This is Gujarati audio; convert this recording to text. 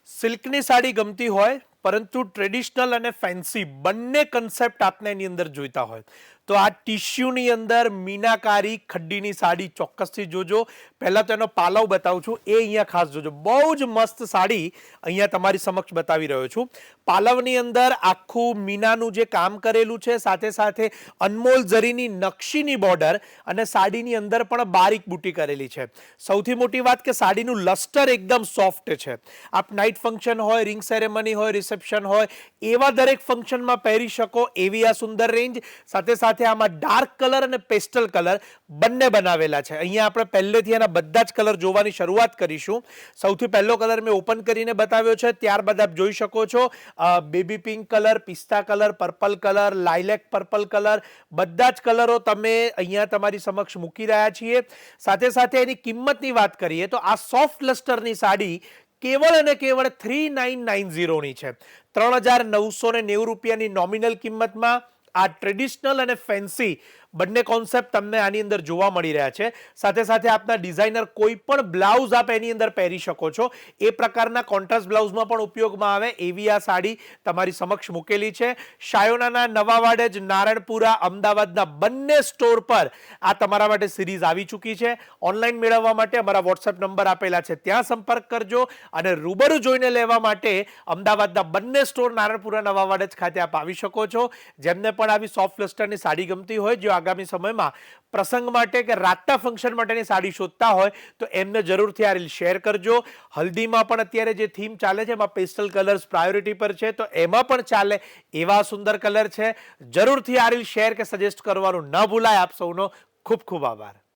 સિલ્કની સાડી ગમતી હોય પરંતુ ટ્રેડિશનલ અને ફેન્સી બંને કન્સેપ્ટ આપને એની અંદર જોઈતા હોય તો આ ટિશ્યુની અંદર મીનાકારી ખડ્ડીની સાડી ચોક્કસથી જોજો. પહેલા તો એનો પાલવ બતાવું છું, એ અહીંયા ખાસ જોજો. બહુ જ મસ્ત સાડી અહીંયા તમારી સમક્ષ બતાવી રહ્યો છું. પાલવની અંદર આખું મીનાનું જે કામ કરેલું છે, સાથે સાથે અનમોલ ઝરીની નકશીની બોર્ડર અને સાડીની અંદર પણ બારીક બુટી કરેલી છે. સૌથી મોટી વાત કે સાડીનું લસ્ટર એકદમ સોફ્ટ છે. આપ નાઇટ ફંક્શન હોય, રિંગ સેરેમની હોય, રિસેપ્શન હોય, એવા દરેક ફંક્શનમાં પહેરી શકો એવી આ સુંદર રેન્જ. સાથે સાથે આમાં ડાર્ક કલર અને પેસ્ટલ કલર બંને બનાવેલા છે. અહીંયા આપણે પહેલેથી એના બધા જ કલર જોવાની શરૂઆત કરીશું. સૌથી પહેલો કલર મેં ઓપન કરીને બતાવ્યો છે, ત્યારબાદ આપ જોઈ શકો છો બેબી પિંક કલર, પિસ્તા colour, purple colour, lilac purple colour, બધા જ કલરો તમે અહીંયા તમારી સમક્ષ મૂકી રહ્યા છીએ. સાથે સાથે એની કિંમતની વાત કરીએ તો આ સોફ્ટ લસ્ટરની સાડી કેવળ અને કેવળ 3990 છે. 3990 રૂપિયાની નોમિનલ કિંમતમાં આ ટ્રેડિશનલ અને ફેન્સી બંને કોન્સેપ્ટ તમને આની અંદર જોવા મળી રહ્યા છે. સાથે સાથે આપના ડિઝાઇનર કોઈ પણ બ્લાઉઝ આપ એની અંદર પહેરી શકો છો, એ પ્રકારના કોન્ટ્રાસ્ટ બ્લાઉઝમાં પણ ઉપયોગમાં આવે એવી આ સાડી તમારી સમક્ષ મૂકેલી છે. શાયોનાના નવા વાડજ, નારણપુરા, અમદાવાદના બંને સ્ટોર પર આ તમારા માટે સિરીઝ આવી ચૂકી છે. ઓનલાઈન મેળવવા માટે અમારા વોટ્સએપ નંબર આપેલા છે, ત્યાં સંપર્ક કરજો. અને રૂબરૂ જોઈને લેવા માટે અમદાવાદના બંને સ્ટોર નારણપુરા, નવા વાડજ ખાતે આપ આવી શકો છો. જેમને પણ આવી સોફ્ટ લસ્ટરની સાડી ગમતી હોય, જો આગામી સમયમાં પ્રસંગ માટે કે રાતના ફંક્શન માટેની સાડી શોધતા હોય તો એમને જરૂરથી આ રીલ શેર કરજો. હલ્દીમાં પણ અત્યારે જે થીમ ચાલે છે એમાં પેસ્ટલ કલર્સ પ્રાયોરિટી પર છે, તો એમાં પણ ચાલે એવા સુંદર કલર છે. જરૂરથી આ રીલ શેર કે સજેસ્ટ કરવાનું ન ભૂલાય. આપ સૌનો ખૂબ ખૂબ આભાર.